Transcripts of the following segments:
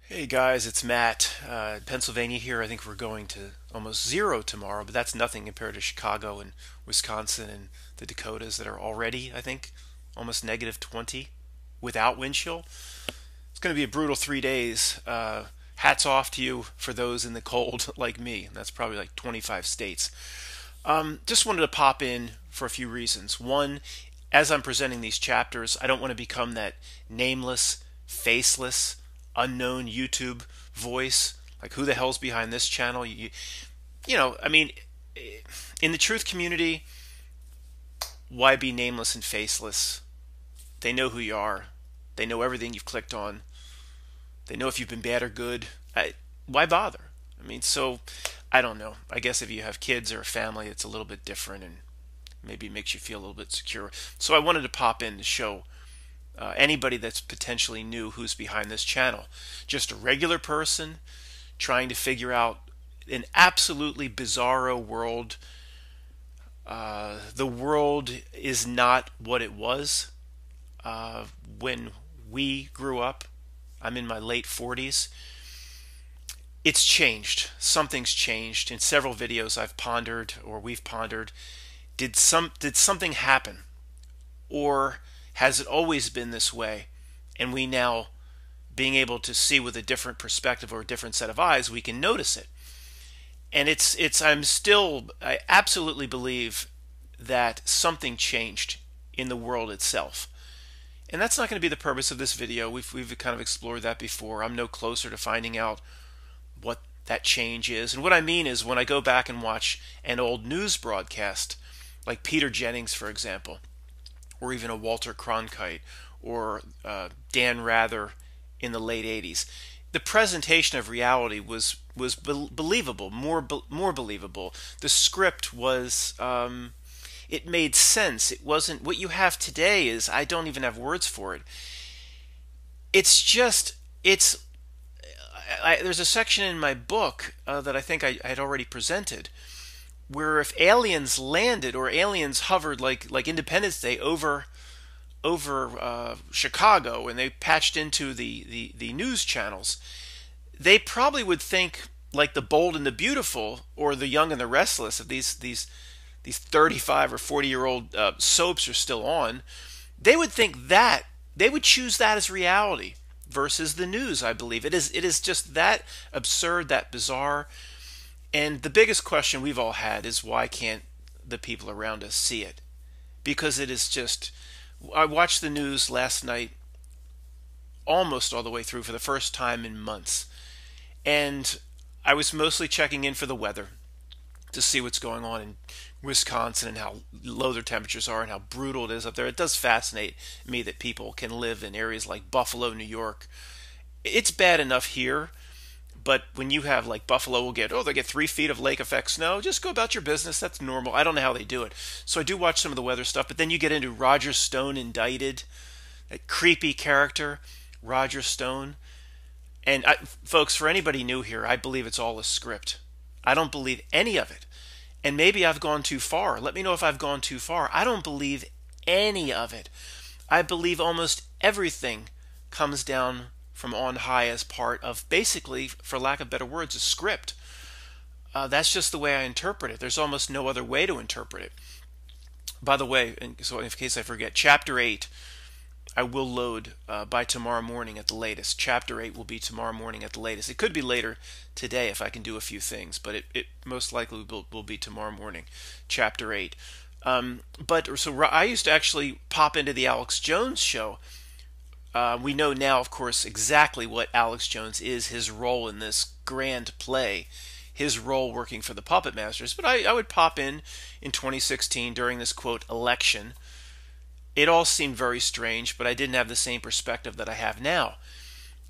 Hey guys, it's Matt. Pennsylvania here. I think we're going to almost zero tomorrow, but that's nothing compared to Chicago and Wisconsin and the Dakotas that are already, I think, almost negative 20 without wind chill. It's going to be a brutal 3 days. Hats off to you for those in the cold like me. That's probably like 25 states. Just wanted to pop in for a few reasons. One, as I'm presenting these chapters, I don't want to become that nameless, faceless, unknown YouTube voice. Like, who the hell's behind this channel? I mean, in the truth community, why be nameless and faceless? They know who you are. They know everything you've clicked on. They know if you've been bad or good. Why bother? So I don't know. I guess if you have kids or a family, it's a little bit different and maybe makes you feel a little bit secure. So I wanted to pop in to show anybody that's potentially new who's behind this channel. Just a regular person trying to figure out an absolutely bizarro world. The world is not what it was when we grew up. I'm in my late 40s. It's changed. Something's changed. In several videos I've pondered, or we've pondered, did something happen? Or has it always been this way? And we now, being able to see with a different perspective or a different set of eyes, we can notice it. And I absolutely believe that something changed in the world itself. And that's not going to be the purpose of this video. We've kind of explored that before. I'm no closer to finding out what that change is. And what I mean is, when I go back and watch an old news broadcast, like Peter Jennings, for example, or even a Walter Cronkite, or Dan Rather in the late 80s, the presentation of reality was believable, more believable. The script was it made sense. It wasn't what you have today. I don't even have words for it. There's a section in my book that I think I had already presented, where if aliens landed or aliens hovered like Independence Day over Chicago, and they patched into the news channels, they probably would think like The Bold and the Beautiful or The Young and the Restless, if these 35 or 40-year-old soaps are still on. They would think that they would choose that as reality versus the news. I believe it is just that absurd, that bizarre. And the biggest question we've all had is, why can't the people around us see it? Because it is just... I watched the news last night almost all the way through for the first time in months. And I was mostly checking in for the weather to see what's going on in Wisconsin and how low their temperatures are and how brutal it is up there. It does fascinate me that people can live in areas like Buffalo, New York. It's bad enough here, but when you have, like, Buffalo they get 3 feet of lake effect snow, just go about your business. That's normal. I don't know how they do it. So I do watch some of the weather stuff, but then you get into Roger Stone Indicted, that creepy character, Roger Stone. And folks, for anybody new here, I believe it's all a script. I don't believe any of it. And maybe I've gone too far. Let me know if I've gone too far. I don't believe any of it. I believe almost everything comes down from on high as part of, basically, for lack of better words, a script. That's just the way I interpret it. There's almost no other way to interpret it. By the way, so in case I forget, Chapter 8 I will load by tomorrow morning at the latest. Chapter 8 will be tomorrow morning at the latest. It could be later today if I can do a few things, but it most likely will be tomorrow morning, Chapter 8. So I used to actually pop into the Alex Jones show. We know now, of course, exactly what Alex Jones is, his role in this grand play, his role working for the Puppet Masters. But I would pop in 2016 during this, quote, election. It all seemed very strange, but I didn't have the same perspective that I have now.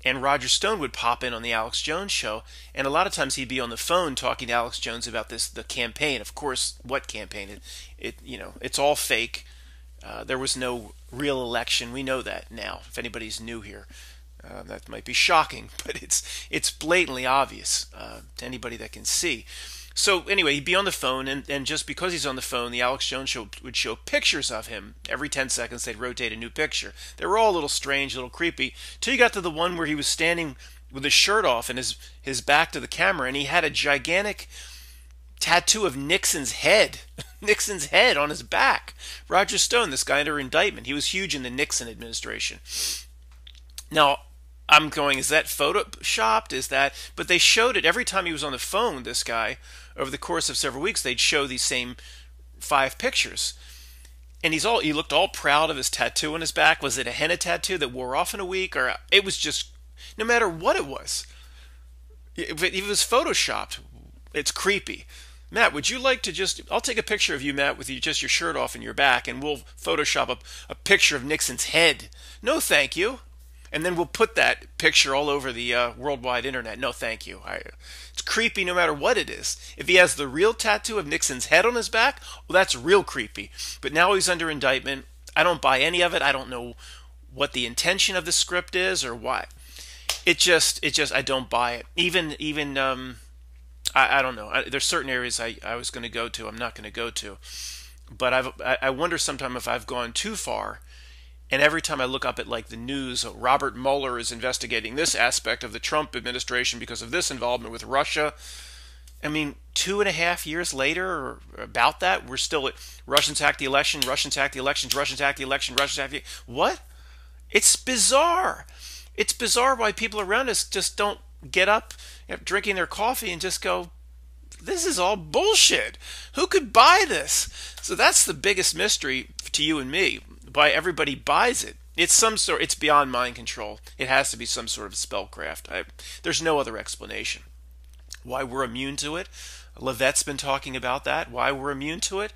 And Roger Stone would pop in on the Alex Jones show, and a lot of times he'd be on the phone talking to Alex Jones about the campaign. Of course, what campaign? It's all fake. There was no real election. We know that now. If anybody's new here, that might be shocking, but it's blatantly obvious to anybody that can see. So anyway, he'd be on the phone, and just because he's on the phone, the Alex Jones show would show pictures of him. Every 10 seconds, they'd rotate a new picture. They were all a little strange, a little creepy, till you got to the one where he was standing with his shirt off and his back to the camera, and he had a gigantic tattoo of Nixon's head. Nixon's head on his back. Roger Stone, this guy under indictment. He was huge in the Nixon administration. Now, I'm going, is that photoshopped? Is that... But they showed it every time he was on the phone with this guy. Over the course of several weeks, they'd show these same 5 pictures. And he looked all proud of his tattoo on his back. Was it a henna tattoo that wore off in a week? Or it was just, no matter what it was, if it was photoshopped, it's creepy. Matt, would you like to just... I'll take a picture of you, Matt, with just your shirt off and your back, and we'll Photoshop a picture of Nixon's head. No, thank you. And then we'll put that picture all over the worldwide internet. No, thank you. It's creepy no matter what it is. If he has the real tattoo of Nixon's head on his back, well, that's real creepy. But now he's under indictment. I don't buy any of it. I don't know what the intention of the script is or why. It just, I don't buy it. Even I don't know. There's certain areas I was going to go to, I'm not going to go to. But I wonder sometimes if I've gone too far. And every time I look up at like the news, Robert Mueller is investigating this aspect of the Trump administration because of this involvement with Russia. I mean, 2.5 years later, or about that, we're still at Russians hacked the election, Russians hacked the elections, Russians hacked the election, Russians hacked the... What? It's bizarre. It's bizarre why people around us just don't get up, drinking their coffee and just go, this is all bullshit. Who could buy this? So that's the biggest mystery to you and me. Why everybody buys it. It's beyond mind control. It has to be some sort of spellcraft. There's no other explanation. Why we're immune to it? Levette's been talking about that. Why we're immune to it?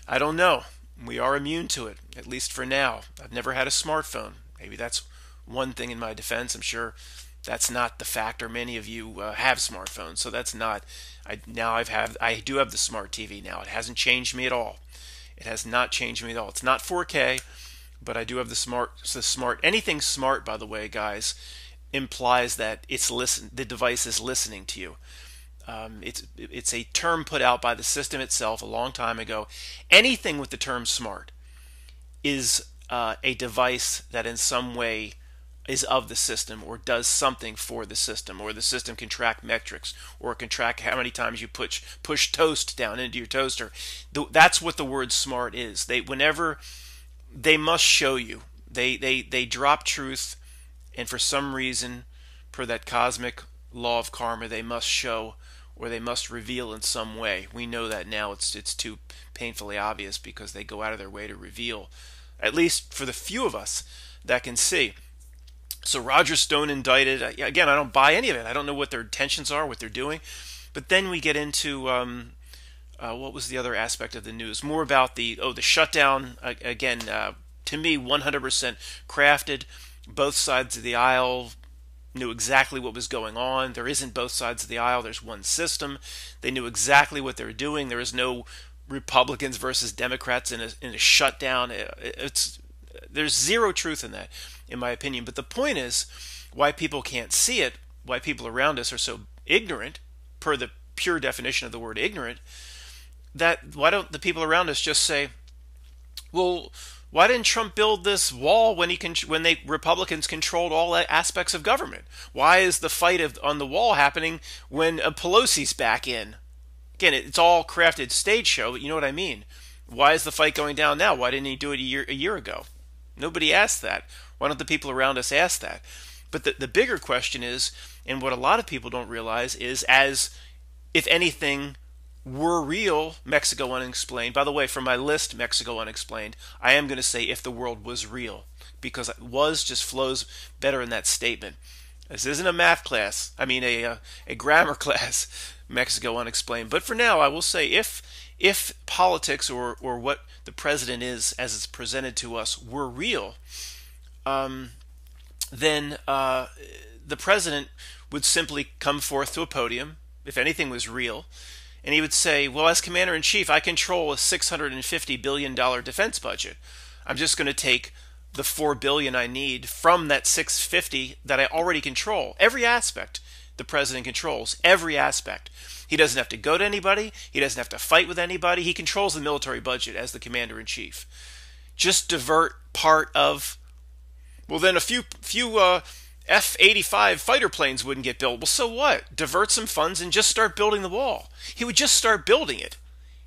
I don't know. We are immune to it, at least for now. I've never had a smartphone. Maybe that's one thing in my defense. I'm sure that's not the factor. Many of you have smartphones, so that's not. I do have the smart TV now. It hasn't changed me at all. It has not changed me at all. It's not 4K, but I do have the smart. Anything smart, by the way, guys, implies that the device is listening to you. It's a term put out by the system itself a long time ago. Anything with the term smart is a device that in some way is of the system or does something for the system, or the system can track metrics, or can track how many times you push toast down into your toaster. That's what the word smart is. Whenever they must show you, they drop truth, and for some reason, per that cosmic law of karma, they must show, or they must reveal in some way. We know that now. It's too painfully obvious because they go out of their way to reveal, at least for the few of us that can see. So Roger Stone indicted. Again, I don't buy any of it. I don't know what their intentions are, what they're doing. But then we get into what was the other aspect of the news? More about the shutdown. Again, to me, 100% crafted. Both sides of the aisle knew exactly what was going on. There isn't both sides of the aisle. There's one system. They knew exactly what they were doing. There is no Republicans versus Democrats in a shutdown. There's zero truth in that, in my opinion. But the point is, why people can't see it, why people around us are so ignorant, per the pure definition of the word ignorant, that why don't the people around us just say, well, why didn't Trump build this wall when Republicans controlled all aspects of government? Why is the fight on the wall happening when Pelosi's back in? Again, it's all crafted stage show, but you know what I mean. Why is the fight going down now? Why didn't he do it a year ago? Nobody asked that. Why don't the people around us ask that? But the bigger question is, and what a lot of people don't realize is, as if anything were real, Mexico Unexplained. By the way, for my list, Mexico Unexplained, I am going to say if the world was real, because was just flows better in that statement. This isn't a math class. I mean a grammar class, Mexico Unexplained. But for now, I will say if politics or what the president is as it's presented to us were real, then the president would simply come forth to a podium, if anything was real, and he would say, well, as commander-in-chief, I control a $650 billion defense budget. I'm just going to take the $4 billion I need from that $650 that I already control. Every aspect the president controls, every aspect. He doesn't have to go to anybody. He doesn't have to fight with anybody. He controls the military budget as the commander-in-chief. Just divert part of, well, then a few F-85 fighter planes wouldn't get built. Well, so what? Divert some funds and just start building the wall. He would just start building it.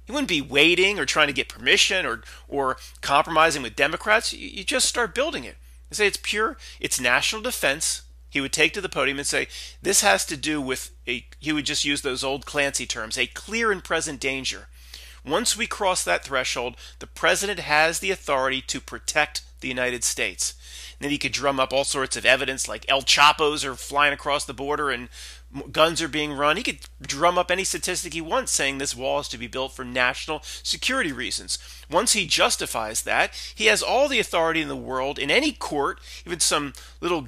He wouldn't be waiting or trying to get permission or compromising with Democrats. You just start building it. You say it's national defense. He would take to the podium and say, this has to do with he would just use those old Clancy terms, a clear and present danger. Once we cross that threshold, the president has the authority to protect the United States. And then he could drum up all sorts of evidence, like El Chapos are flying across the border and guns are being run. He could drum up any statistic he wants saying this wall is to be built for national security reasons. Once he justifies that, he has all the authority in the world in any court, even some little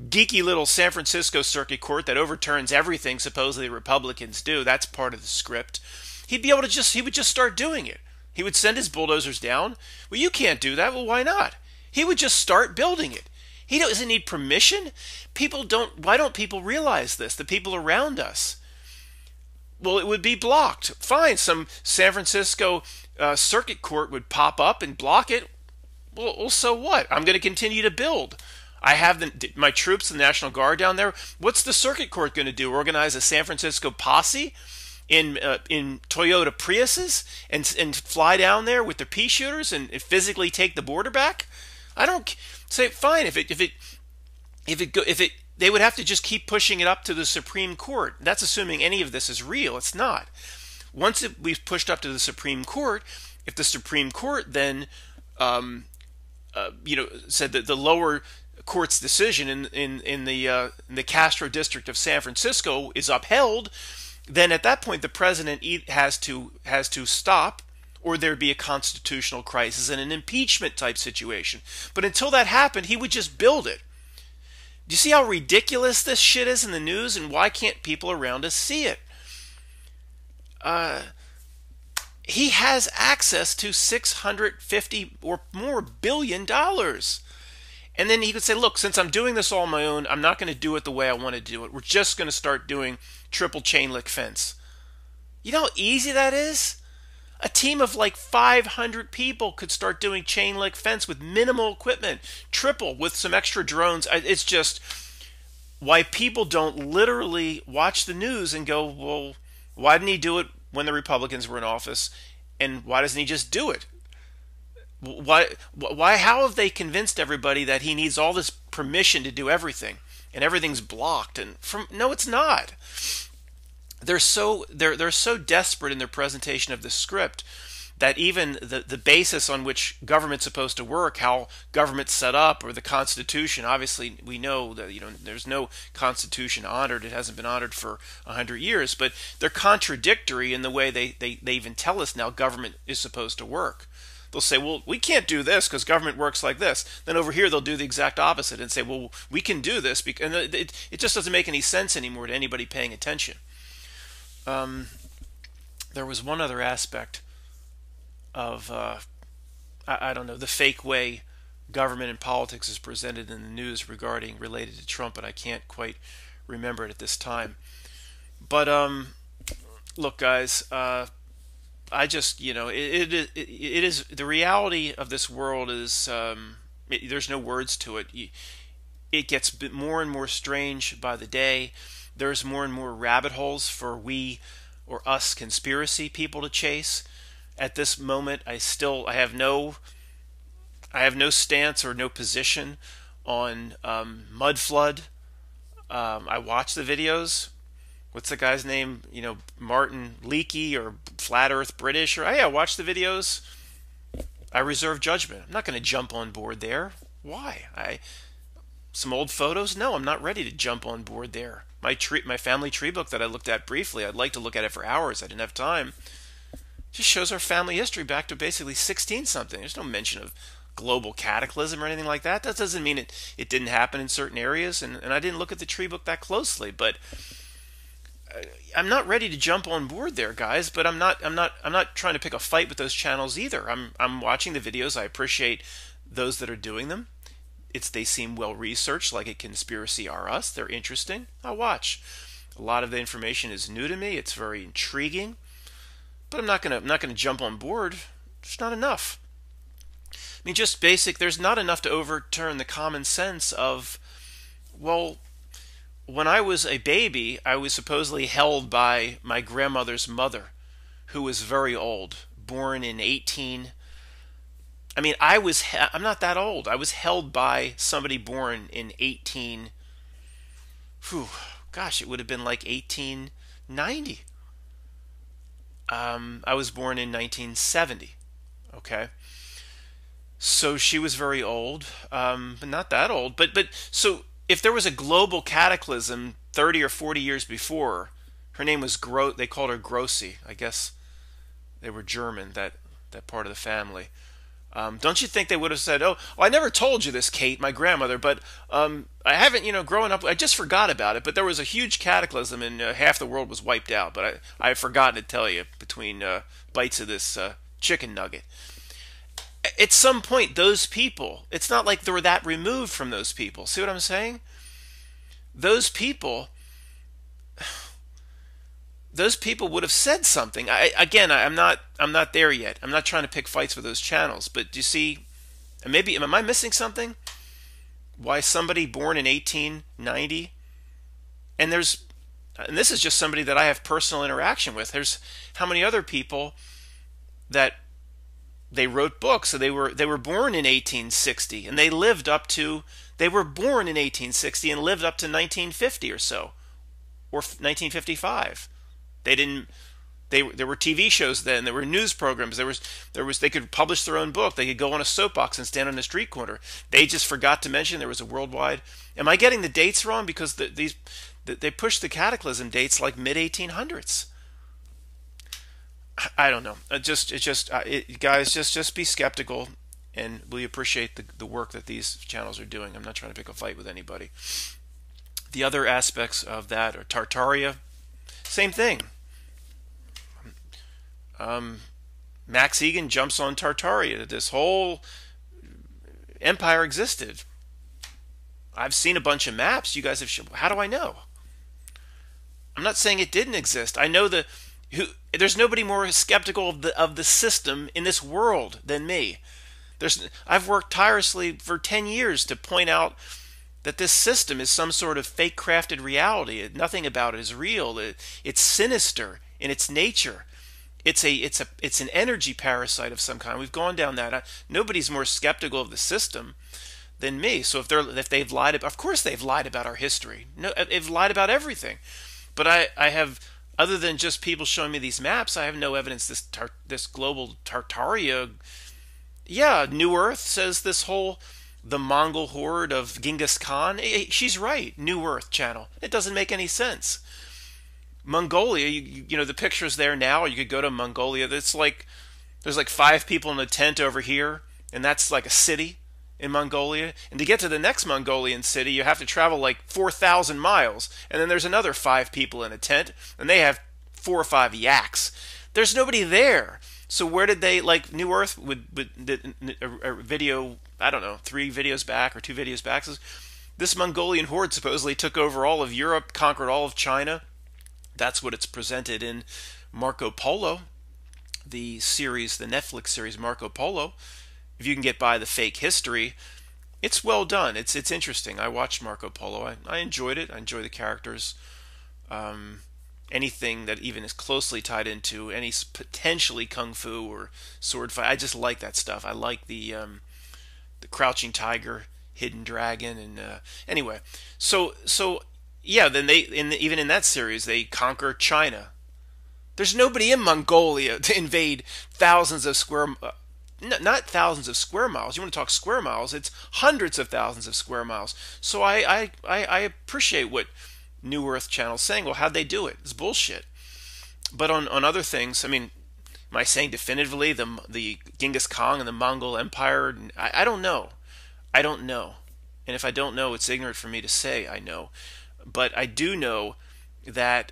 geeky little San Francisco circuit court that overturns everything supposedly Republicans do. That's part of the script. He would just start doing it. He would send his bulldozers down. Well, you can't do that. Well, why not? He would just start building it. He doesn't need permission. Why don't people realize this? The people around us. Well, it would be blocked. Fine, some San Francisco circuit court would pop up and block it. Well, so what? I'm going to continue to build. I have my troops, the National Guard down there. What's the circuit court going to do? Organize a San Francisco posse in Toyota Priuses and fly down there with their pea shooters and physically take the border back? I don't say fine if they would have to just keep pushing it up to the Supreme Court. That's assuming any of this is real. It's not. Once we've pushed up to the Supreme Court, if the Supreme Court then said that the lower court's decision in the Castro district of San Francisco is upheld, then at that point the president has to stop, or there'd be a constitutional crisis and an impeachment type situation. But until that happened, he would just build it. Do you see how ridiculous this shit is in the news, and why can't people around us see it? He has access to $650 or more billion. And then he could say, look, since I'm doing this all on my own, I'm not going to do it the way I want to do it. We're just going to start doing triple chain link fence. You know how easy that is? A team of like 500 people could start doing chain link fence with minimal equipment, triple with some extra drones. It's just why people don't literally watch the news and go, well, why didn't he do it when the Republicans were in office? And why doesn't he just do it? How have they convinced everybody that he needs all this permission to do everything and everything's blocked? No, it's not. They're so desperate in their presentation of the script that even the basis on which government's supposed to work, how government's set up, or the Constitution, obviously we know that there's no Constitution honored. It hasn't been honored for 100 years, but they're contradictory in the way they even tell us now government is supposed to work. They'll say, well, we can't do this because government works like this. Then over here they'll do the exact opposite and say, well, we can do this. And it just doesn't make any sense anymore to anybody paying attention. There was one other aspect of, I don't know, the fake way government and politics is presented in the news related to Trump, but I can't quite remember it at this time. But look, guys, I just, it is the reality of this world is there's no words to it. It gets more and more strange by the day. There's more and more rabbit holes for us conspiracy people to chase. At this moment, I have no stance or no position on mud flood. I watch the videos. What's the guy's name? Martin Leakey or Flat Earth British, or I watch the videos. I reserve judgment. I'm not going to jump on board there. Why? Some old photos? No, I'm not ready to jump on board there. My family tree book that I looked at briefly, I'd like to look at it for hours. I didn't have time. Just shows our family history back to basically 16-something. There's no mention of global cataclysm or anything like that. That doesn't mean it didn't happen in certain areas, and I didn't look at the tree book that closely, but I'm not ready to jump on board there, guys. But I'm not trying to pick a fight with those channels either. I'm watching the videos. I appreciate those that are doing them. They seem well researched, like a Conspiracy R Us. They're interesting. I'll watch. A lot of the information is new to me. It's very intriguing, but I'm not gonna jump on board. There's not enough. I mean, just basic. There's not enough to overturn the common sense of Well, when I was a baby, I was supposedly held by my grandmother's mother, who was very old, born in 18. I mean, I'm not that old. I was held by somebody born in 18. Whew, gosh, it would have been like 1890. I was born in 1970. Okay. So she was very old, but not that old. But so if there was a global cataclysm 30 or 40 years before, her name was They called her Grossi. I guess they were German. That part of the family. Don't you think they would have said, "Oh, well, I never told you this, Kate, my grandmother, but I haven't, growing up, I just forgot about it. But there was a huge cataclysm, and half the world was wiped out. But I've forgotten to tell you between bites of this chicken nugget." At some point, those people, it's not like they were that removed from those people. See what I'm saying? Those people, those people would have said something. I'm not there yet. I'm not trying to pick fights with those channels. But do you see? Maybe am I missing something? Why somebody born in 1890, and this is just somebody that I have personal interaction with. There's how many other people that they wrote books. So they were born in 1860 and they were born in 1860 and lived up to 1950 or so, or 1955. They didn't. There were TV shows then. There were news programs. They could publish their own book. They could go on a soapbox and stand on a street corner. They just forgot to mention there was a worldwide. Am I getting the dates wrong? Because they pushed the cataclysm dates like mid 1800s. I don't know. Guys, just be skeptical, and we appreciate the work that these channels are doing. I'm not trying to pick a fight with anybody. The other aspects of that are Tartaria. Same thing. Max Egan jumps on Tartaria. This whole empire existed. I've seen a bunch of maps. You guys have. How do I know? I'm not saying it didn't exist. I know there's nobody more skeptical of the system in this world than me. I've worked tirelessly for 10 years to point out that this system is some sort of fake crafted reality. Nothing about it is real. It's sinister in its nature. It's an energy parasite of some kind. We've gone down that. Nobody's more skeptical of the system than me. So if they've lied about, of course they've lied about our history. No, they've lied about everything. But I have, other than just people showing me these maps, I have no evidence this global Tartaria. Yeah, New Earth says the Mongol horde of Genghis Khan. She's right. New Earth channel. It doesn't make any sense. Mongolia, the pictures there now. You could go to Mongolia. There's like 5 people in a tent over here, and that's like a city in Mongolia. And to get to the next Mongolian city, you have to travel like 4,000 miles. And then there's another 5 people in a tent, and they have 4 or 5 yaks. There's nobody there. So where did they, like New Earth, a video, I don't know, 3 videos back or 2 videos back, says this Mongolian horde supposedly took over all of Europe, conquered all of China. That's what it's presented in Marco Polo, the Netflix series Marco Polo. If you can get by the fake history, it's well done. It's interesting. I watched Marco Polo. I enjoyed it. I enjoy the characters. Anything that even is closely tied into any potentially kung fu or sword fight, I just like that stuff. I like the Crouching Tiger, Hidden Dragon, and anyway. So yeah. Then even in that series, they conquer China. There's nobody in Mongolia to invade thousands of not thousands of square miles. You want to talk square miles? It's hundreds of thousands of square miles. So I appreciate what New Earth channel's saying. Well, how'd they do it? It's bullshit. But on other things, I mean, am I saying definitively the Genghis Khan and the Mongol Empire? I don't know. I don't know. And if I don't know, it's ignorant for me to say I know. But I do know that,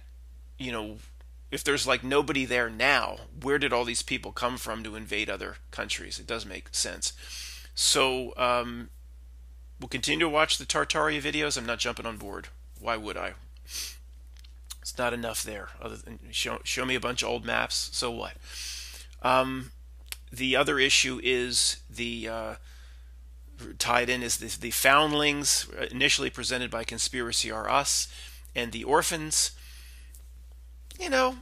if there's like nobody there now, where did all these people come from to invade other countries? It does make sense. So we'll continue to watch the Tartaria videos. I'm not jumping on board. Why would I? It's not enough there. Other than show me a bunch of old maps. So what? The other issue is the tied in is the foundlings, initially presented by Conspiracy R Us, and the orphans. You know,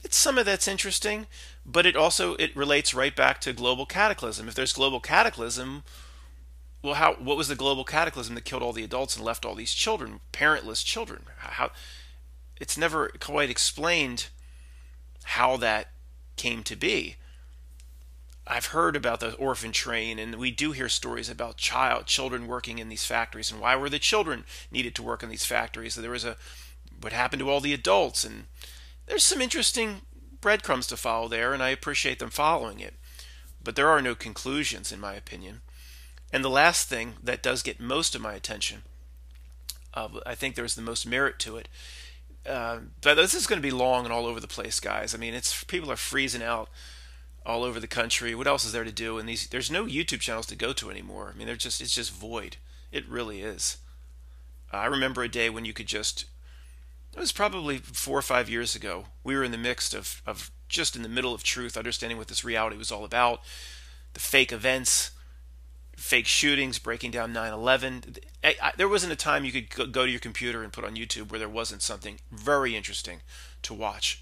it's some of that's interesting, but it relates right back to global cataclysm. If there's global cataclysm, well, what was the global cataclysm that killed all the adults and left all these children, parentless children? How it's never quite explained how that came to be. I've heard about the orphan train, and we do hear stories about children working in these factories, and why were the children needed to work in these factories? There was what happened to all the adults, and there's some interesting breadcrumbs to follow there, and I appreciate them following it. But there are no conclusions, in my opinion. And the last thing that does get most of my attention, I think there's the most merit to it. But this is going to be long and all over the place, guys. I mean, people are freezing out all over the country. What else is there to do? And there's no YouTube channels to go to anymore. I mean, it's just void. It really is. I remember a day when you could it was probably 4 or 5 years ago. We were in the midst of just in the middle of truth, understanding what this reality was all about, the fake events, fake shootings, breaking down 9/11. There wasn't a time you could go to your computer and put on YouTube where there wasn't something very interesting to watch.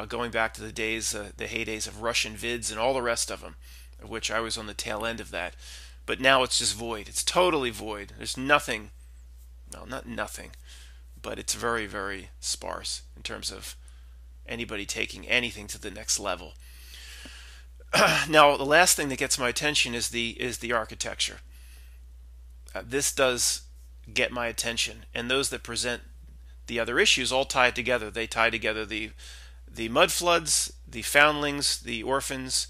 Going back to the heydays of Russian vids and all the rest of them, of which I was on the tail end of that. But now it's just void. It's totally void. There's nothing. Well, not nothing, but it's very, very sparse in terms of anybody taking anything to the next level. Now, the last thing that gets my attention is the architecture. This does get my attention, and those that present the other issues all tie it together. They tie together the mud floods, the foundlings, the orphans,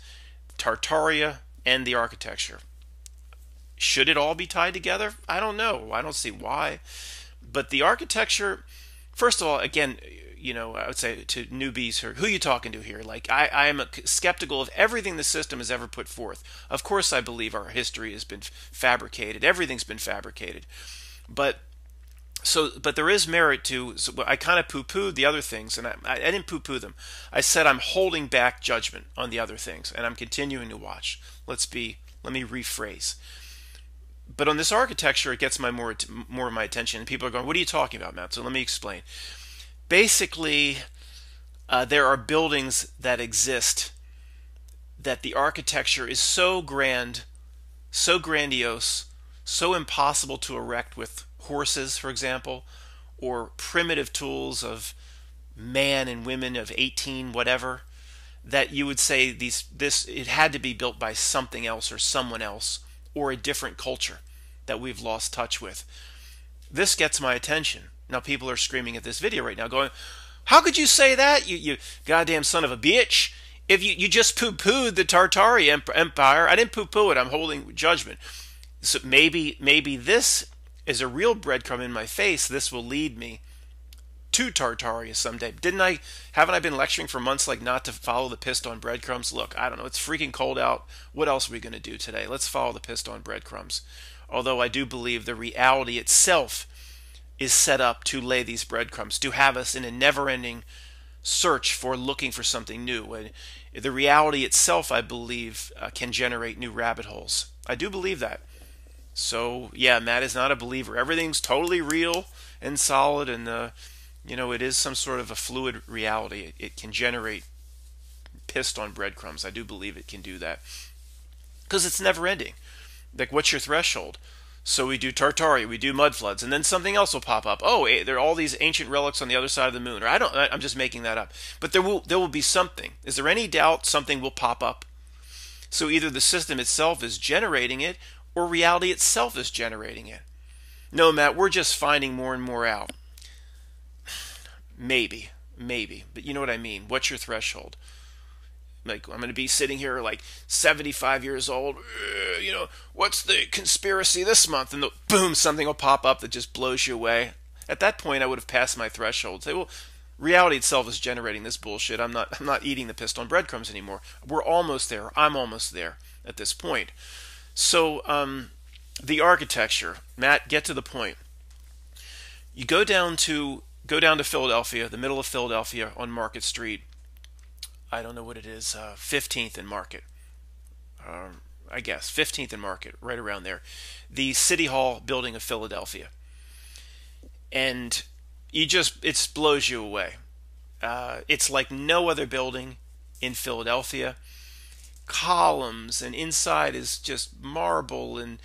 Tartaria, and the architecture. Should it all be tied together? I don't know. I don't see why. But the architecture, first of all, again, I would say to newbies, who are you talking to here? Like, I am skeptical of everything the system has ever put forth. Of course, I believe our history has been fabricated. Everything's been fabricated. But there is merit to. So I kind of poo-pooed the other things, and I didn't poo-poo them. I said I'm holding back judgment on the other things, and I'm continuing to watch. Let me rephrase. But on this architecture, it gets more of my attention. And people are going, "What are you talking about, Matt?" So let me explain. Basically, there are buildings that exist that the architecture is so grand, so grandiose, so impossible to erect with horses, for example, or primitive tools of man and women of 18 whatever, that you would say it had to be built by something else or someone else or a different culture that we've lost touch with. This gets my attention. Now people are screaming at this video right now going, "How could you say that, you goddamn son of a bitch? If you just poo-pooed the Tartari Empire." I didn't poo-poo it. I'm holding judgment. So maybe this is a real breadcrumb in my face. This will lead me to Tartaria someday. Haven't I been lecturing for months like not to follow the piston breadcrumbs? Look, I don't know. It's freaking cold out. What else are we going to do today? Let's follow the piston breadcrumbs. Although I do believe the reality itself is set up to lay these breadcrumbs, to have us in a never-ending search for looking for something new. And the reality itself, I believe, can generate new rabbit holes. I do believe that. So, yeah, Matt is not a believer. Everything's totally real and solid, and it is some sort of a fluid reality. It can generate piston breadcrumbs. I do believe it can do that. Because it's never-ending. Like, what's your threshold? So we do Tartaria, we do mud floods, and then something else will pop up. Oh, there are all these ancient relics on the other side of the moon. Or I'm just making that up. But there will be something. Is there any doubt something will pop up? So either the system itself is generating it, or reality itself is generating it. No, Matt, we're just finding more and more out. Maybe. But you know what I mean. What's your threshold? Like, I'm going to be sitting here like 75 years old. What's the conspiracy this month? And boom, something will pop up that just blows you away. At that point, I would have passed my threshold. Say, well, reality itself is generating this bullshit. I'm not eating the piston breadcrumbs anymore. We're almost there. I'm almost there at this point. So, the architecture, Matt, get to the point. You go down to Philadelphia, the middle of Philadelphia, on Market Street. I don't know what it is, 15th and Market. I guess 15th and Market, right around there, the City Hall building of Philadelphia, and it blows you away. It's like no other building in Philadelphia. Columns, and inside is just marble, and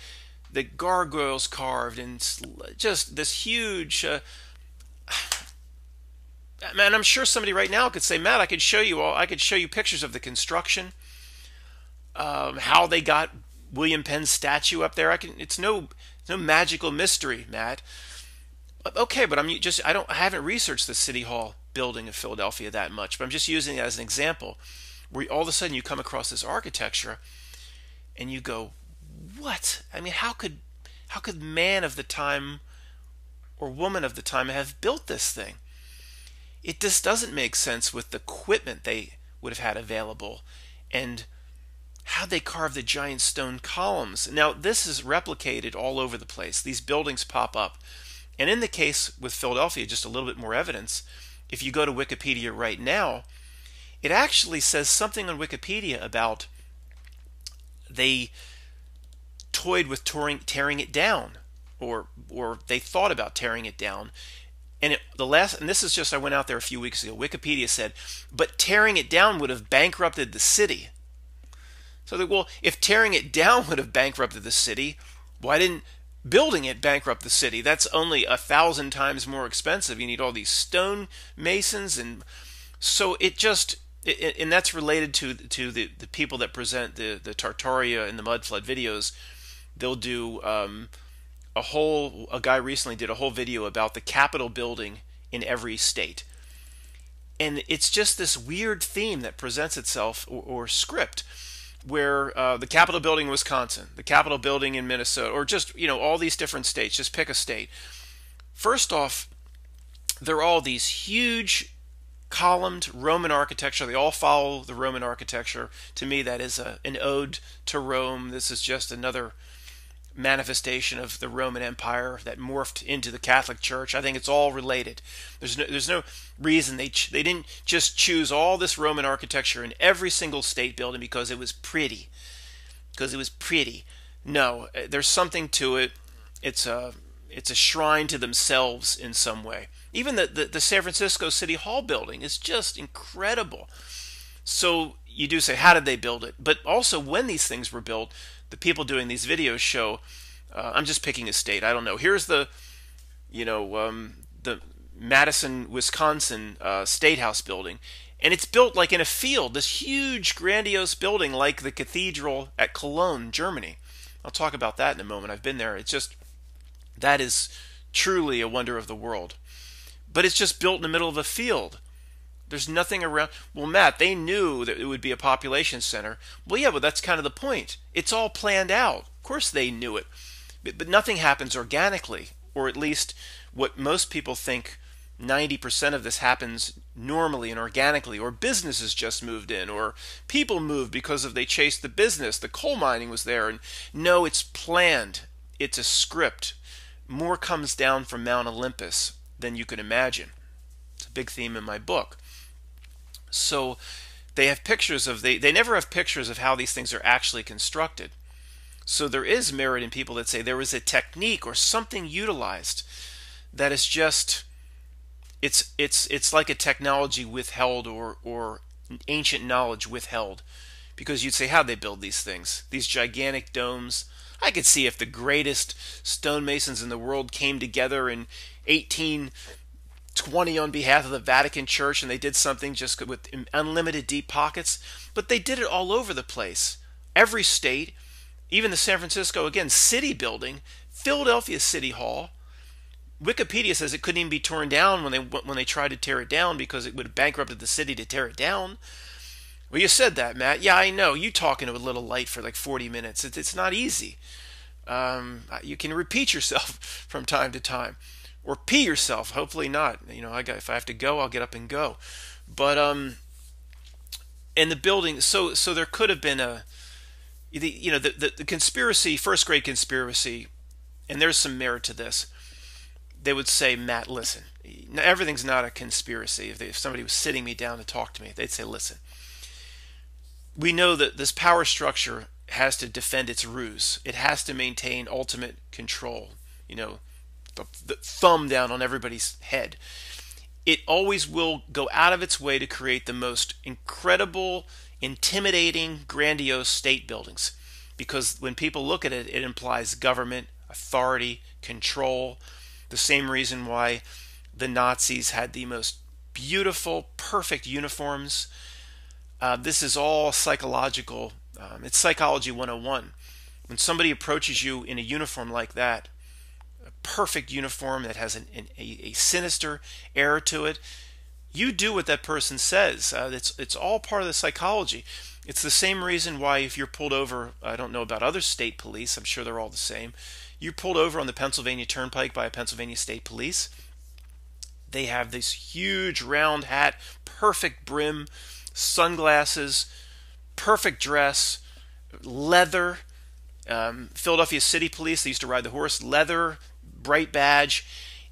the gargoyles carved, and just this huge. Man, I'm sure somebody right now could say, Matt, I could show you all. I could show you pictures of the construction, how they got William Penn's statue up there. It's no magical mystery, Matt. Okay, but I haven't researched the City Hall building of Philadelphia that much, but I'm just using it as an example, where all of a sudden you come across this architecture, and you go, what? I mean, how could man of the time or woman of the time have built this thing? It just doesn't make sense with the equipment they would have had available, and how they carved the giant stone columns. Now, this is replicated all over the place. These buildings pop up. And in the case with Philadelphia, just a little bit more evidence. If you go to Wikipedia right now, it actually says something on Wikipedia about they toyed with tearing it down, or they thought about tearing it down. And this is just, I went out there a few weeks ago. Wikipedia said, but tearing it down would have bankrupted the city. So well, if tearing it down would have bankrupted the city, why didn't building it bankrupt the city? That's only 1,000 times more expensive. You need all these stone masons, and so and that's related to the people that present the Tartaria and the mud flood videos. They'll do a guy recently did a whole video about the Capitol building in every state, and it's just this weird theme that presents itself, or script, where the Capitol building in Wisconsin, the Capitol building in Minnesota, or just, all these different states. Just pick a state. First off, they're all these huge columned Roman architecture. They all follow the Roman architecture. To me, that is an ode to Rome. This is just another manifestation of the Roman Empire that morphed into the Catholic Church. I think it's all related. There's no reason they didn't just choose all this Roman architecture in every single state building because it was pretty. No, there's something to it. It's a shrine to themselves in some way. Even the San Francisco City Hall building is just incredible. So you do say, how did they build it? But also, when these things were built, the people doing these videos show, I'm just picking a state, I don't know. Here's the Madison, Wisconsin State House building, and it's built like in a field, this huge, grandiose building like the cathedral at Cologne, Germany. I'll talk about that in a moment. I've been there. That is truly a wonder of the world. But it's just built in the middle of a field. There's nothing around. Well, Matt, they knew that it would be a population center. Well, yeah, but that's kind of the point. It's all planned out. Of course they knew it. But nothing happens organically, or at least what most people think 90% of this happens normally and organically, or businesses just moved in, or people moved because they chased the business. The coal mining was there. And no, it's planned. It's a script. More comes down from Mount Olympus than you could imagine. It's a big theme in my book. So they have pictures they never have pictures of how these things are actually constructed. So there is merit in people that say there was a technique or something utilized that is just, it's like a technology withheld, or ancient knowledge withheld. Because you'd say, how'd they build these things? These gigantic domes. I could see if the greatest stonemasons in the world came together in 1820 on behalf of the Vatican Church, and they did something just with unlimited deep pockets. But they did it all over the place. Every state, even the San Francisco, again, city building, Philadelphia City Hall. Wikipedia says it couldn't even be torn down when they tried to tear it down because it would have bankrupted the city to tear it down. Well, you said that, Matt. Yeah, I know. You talking to a little light for like 40 minutes. It's not easy. You can repeat yourself from time to time, or pee yourself. Hopefully not. If I have to go, I'll get up and go. But in the building, so there could have been the conspiracy, first grade conspiracy, and there's some merit to this. They would say, Matt, listen, everything's not a conspiracy. If somebody was sitting me down to talk to me, they'd say, listen, we know that this power structure has to defend its ruse. It has to maintain ultimate control. You know, the thumb down on everybody's head. It always will go out of its way to create the most incredible, intimidating, grandiose state buildings. Because when people look at it, it implies government, authority, control. The same reason why the Nazis had the most beautiful, perfect uniforms. This is all psychological. It's Psychology 101. When somebody approaches you in a uniform like that, a perfect uniform that has a sinister air to it, you do what that person says. It's all part of the psychology. It's the same reason why if you're pulled over, I don't know about other state police, I'm sure they're all the same. You're pulled over on the Pennsylvania Turnpike by a Pennsylvania State Police. They have this huge round hat, perfect brim, sunglasses, perfect dress, leather. Philadelphia City Police, they used to ride the horse, leather, bright badge.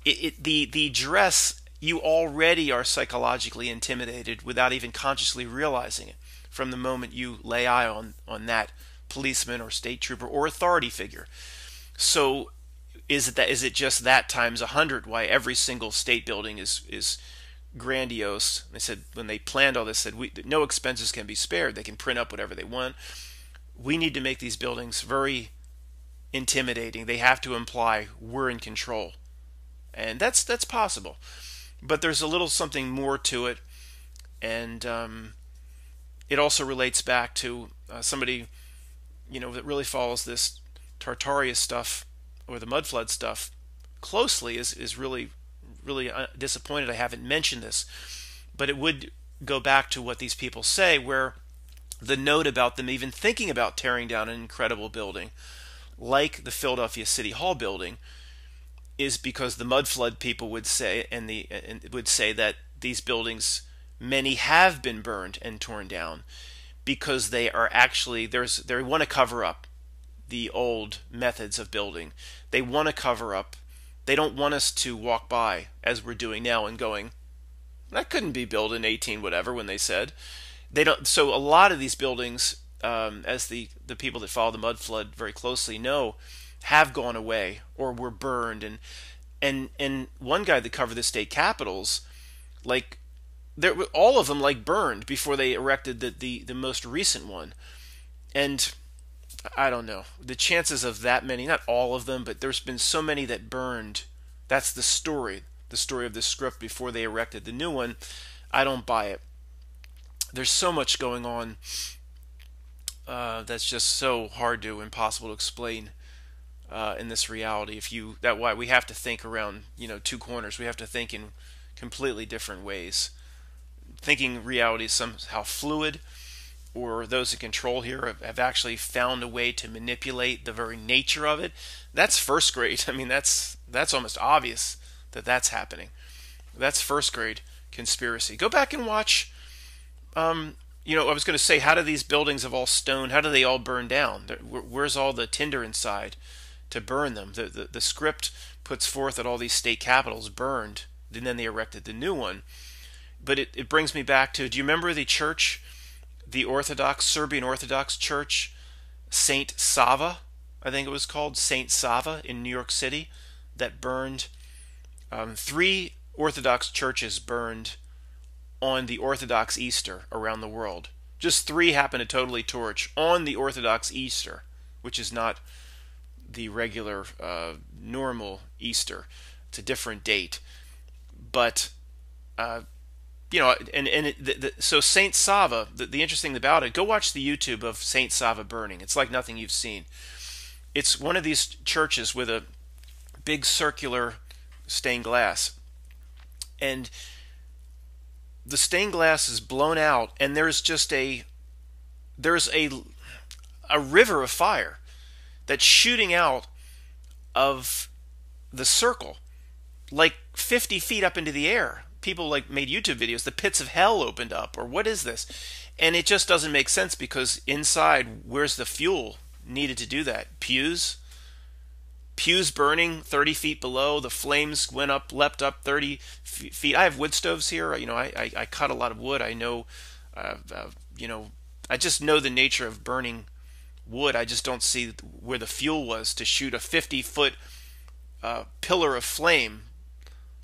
The dress, you already are psychologically intimidated without even consciously realizing it from the moment you lay eye on that policeman or state trooper or authority figure. So is it just that times 100 why every single state building is grandiose? They said when they planned all this, said no expenses can be spared. They can print up whatever they want. We need to make these buildings very intimidating. They have to imply we're in control, and that's possible. But there's a little something more to it, and it also relates back to somebody, that really follows this Tartaria stuff or the mud flood stuff closely is really disappointed I haven't mentioned this. But it would go back to what these people say, where the note about them even thinking about tearing down an incredible building like the Philadelphia City Hall building is because the mud flood people would say would say that these buildings, many have been burned and torn down because they are actually they want to cover up the old methods of building. They want to cover up. They don't want us to walk by as we're doing now and going, that couldn't be built in 18 whatever when they said. They don't. So a lot of these buildings, as the people that follow the mud flood very closely know, have gone away or were burned. And one guy that covered the state capitals, like all of them burned before they erected the most recent one. And I don't know the chances of that many, not all of them, but there's been so many that burned. That's the story of the script before they erected the new one. I don't buy it. There's so much going on that's just so impossible to explain in this reality. That's why we have to think around two corners. We have to think in completely different ways. Thinking reality is somehow fluid, or those in control here have actually found a way to manipulate the very nature of it. That's first grade. I mean, that's almost obvious that that's happening. That's first grade conspiracy. Go back and watch. I was going to say, how do these buildings of all stone, how do they all burn down? Where's all the tinder inside to burn them? The script puts forth that all these state capitals burned, and then they erected the new one. But it brings me back to, do you remember the church, the Serbian Orthodox Church, Saint Sava, I think it was called, Saint Sava in New York City, that burned? 3 Orthodox churches burned on the Orthodox Easter around the world. Just 3 happened to totally torch on the Orthodox Easter, which is not the regular normal Easter. It's a different date. But so Saint Sava, the interesting thing about it, go watch the YouTube of Saint Sava burning. It's like nothing you've seen. It's one of these churches with a big circular stained glass, and the stained glass is blown out, and there's a river of fire that's shooting out of the circle, like 50 feet up into the air. People made YouTube videos. The pits of hell opened up, or what is this? And it just doesn't make sense, because inside, where's the fuel needed to do that? Pews burning 30 feet below. The flames leapt up 30 feet. I have wood stoves here. I cut a lot of wood. I know, I just know the nature of burning wood. I just don't see where the fuel was to shoot a 50-foot pillar of flame,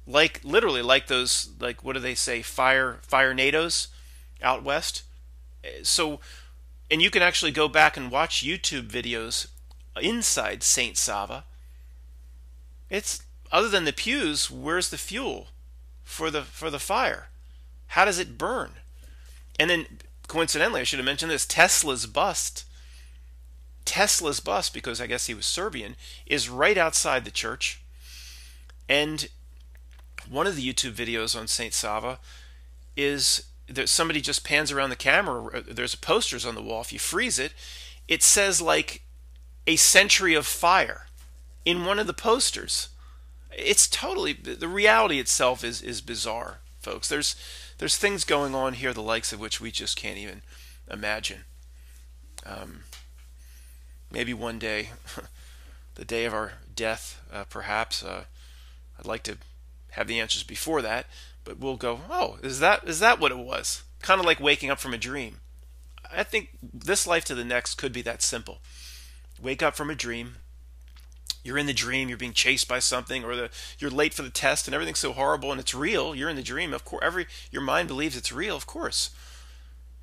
like literally like those, like, what do they say, fire nados out west. So, and you can actually go back and watch YouTube videos inside Saint Sava. It's, other than the pews, where's the fuel for the fire? How does it burn? And then, coincidentally, I should have mentioned this, Tesla's bust, because I guess he was Serbian, is right outside the church. And one of the YouTube videos on Saint Sava is that somebody just pans around the camera. There's posters on the wall. If you freeze it, it says like a century of fire in one of the posters. It's totally, the reality itself is bizarre, folks. There's things going on here, the likes of which we just can't even imagine. Maybe one day, the day of our death, perhaps. I'd like to have the answers before that, but we'll go, oh, is that what it was? Kind of like waking up from a dream. I think this life to the next could be that simple. Wake up from a dream. You're in the dream. You're being chased by something, or you're late for the test, and everything's so horrible, and it's real. You're in the dream. Of course, your mind believes it's real. Of course.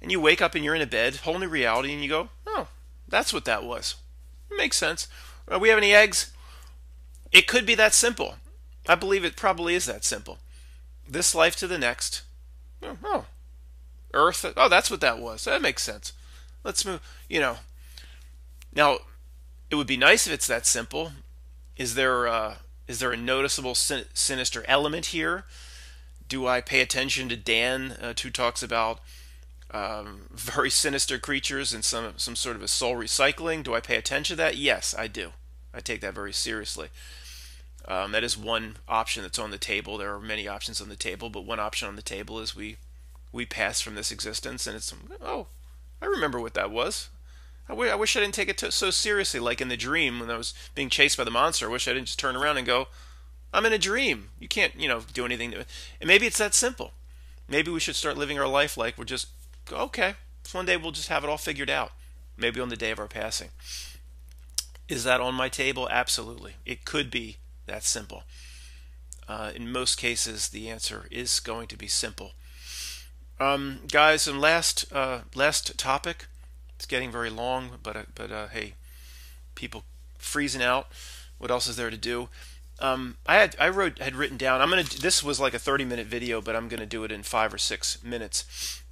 And you wake up and you're in a bed, whole new reality, and you go, oh, that's what that was. It makes sense. We have any eggs? It could be that simple. I believe it probably is that simple. This life to the next. Oh, Earth. Oh, that's what that was. That makes sense. Let's move. Now, it would be nice if it's that simple. Is there a noticeable sinister element here? Do I pay attention to Dan, who talks about very sinister creatures and some sort of a soul recycling? Do I pay attention to that? Yes, I do. I take that very seriously. That is one option that's on the table. There are many options on the table, but one option on the table is we pass from this existence, and it's, oh, I remember what that was. I wish I didn't take it so seriously, like in the dream when I was being chased by the monster. I wish I didn't just turn around and go, I'm in a dream. You can't, do anything to it. And maybe it's that simple. Maybe we should start living our life like we're just, okay, one day we'll just have it all figured out. Maybe on the day of our passing. Is that on my table? Absolutely. It could be that simple. In most cases, the answer is going to be simple. Guys, and last topic. It's getting very long, but hey, people freezing out. What else is there to do? I had written down. This was like a 30-minute video, but I'm gonna do it in 5 or 6 minutes.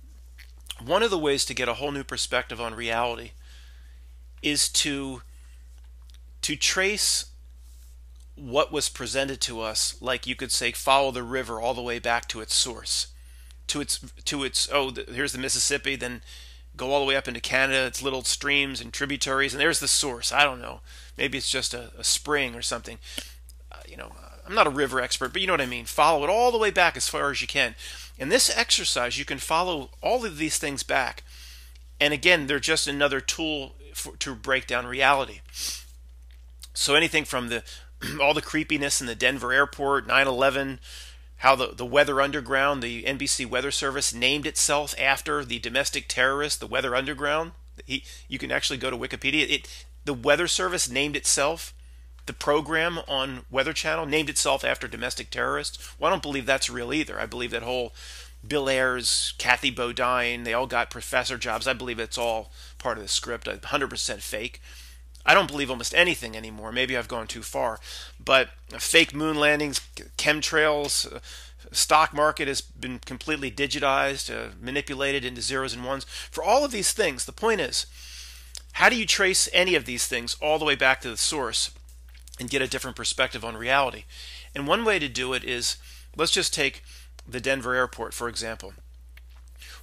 One of the ways to get a whole new perspective on reality is to trace what was presented to us, like you could say, follow the river all the way back to its source, to its here's the Mississippi, then go all the way up into Canada, its little streams and tributaries, and there's the source. I don't know. Maybe it's just a spring or something. I'm not a river expert, but you know what I mean. Follow it all the way back as far as you can. In this exercise, you can follow all of these things back. And again, they're just another tool to break down reality. So anything from all the creepiness in the Denver airport, 9/11, how the Weather Underground, the NBC Weather Service, named itself after the domestic terrorist, the Weather Underground. You can actually go to Wikipedia. The Weather Service named itself, the program on Weather Channel named itself after domestic terrorists. Well, I don't believe that's real either. I believe that whole Bill Ayers, Kathy Bodine, they all got professor jobs. I believe it's all part of the script, 100% fake. I don't believe almost anything anymore. Maybe I've gone too far. But fake moon landings, chemtrails, stock market has been completely digitized, manipulated into zeros and ones. For all of these things, the point is, how do you trace any of these things all the way back to the source and get a different perspective on reality? And one way to do it is, let's just take the Denver airport, for example.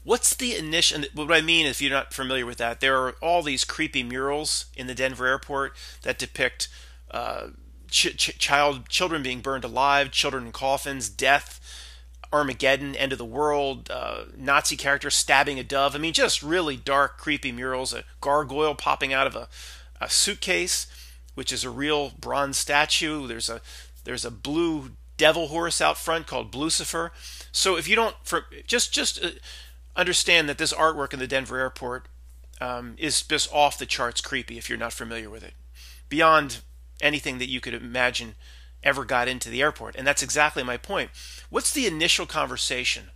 What's the initial, what I mean, if you're not familiar with that, there are all these creepy murals in the Denver airport that depict children being burned alive, children in coffins, death, Armageddon, end of the world, Nazi characters stabbing a dove. I mean, just really dark, creepy murals. A gargoyle popping out of a suitcase, which is a real bronze statue. There's a blue devil horse out front called Blucifer. So if you don't, just understand that this artwork in the Denver airport is just off the charts creepy if you're not familiar with it. Beyond anything that you could imagine ever got into the airport. And that's exactly my point. What's the initial conversation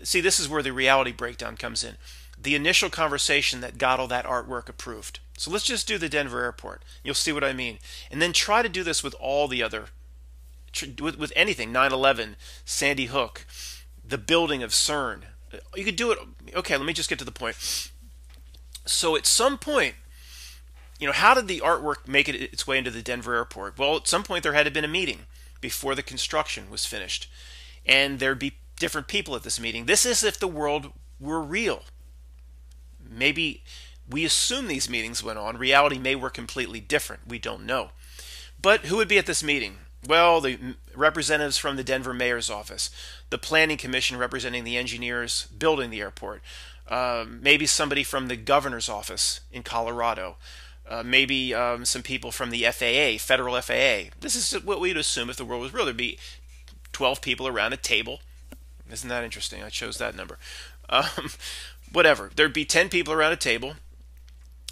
see, this is where the reality breakdown comes in. The initial conversation that got all that artwork approved. So let's just do the Denver airport. You'll see what I mean. And then try to do this with all the other, with anything, 9/11, Sandy Hook, the building of CERN. You could do it. Okay, let me just get to the point. So at some point, how did the artwork make its way into the Denver airport? Well, at some point there had to have been a meeting before the construction was finished. And there'd be different people at this meeting. This is if the world were real. Maybe we assume these meetings went on. Reality may work completely different. We don't know. But who would be at this meeting? Well, the representatives from the Denver mayor's office, the planning commission representing the engineers building the airport, maybe somebody from the governor's office in Colorado, maybe some people from the FAA, federal FAA. This is what we'd assume if the world was real. There'd be 12 people around a table. Isn't that interesting? I chose that number. Whatever. There'd be 10 people around a table,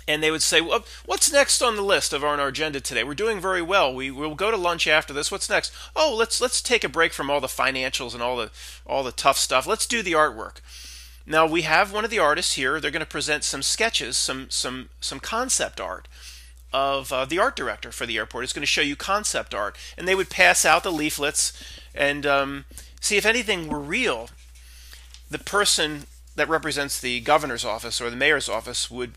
and they would say, well, what's next on the list of our agenda today? We're doing very well. We'll go to lunch after this. What's next? Oh, let's take a break from all the financials and all the tough stuff. Let's do the artwork. Now, we have one of the artists here. They're going to present some sketches, some concept art of the art director for the airport. It's going to show you concept art. And they would pass out the leaflets and see if anything were real. The person that represents the governor's office or the mayor's office would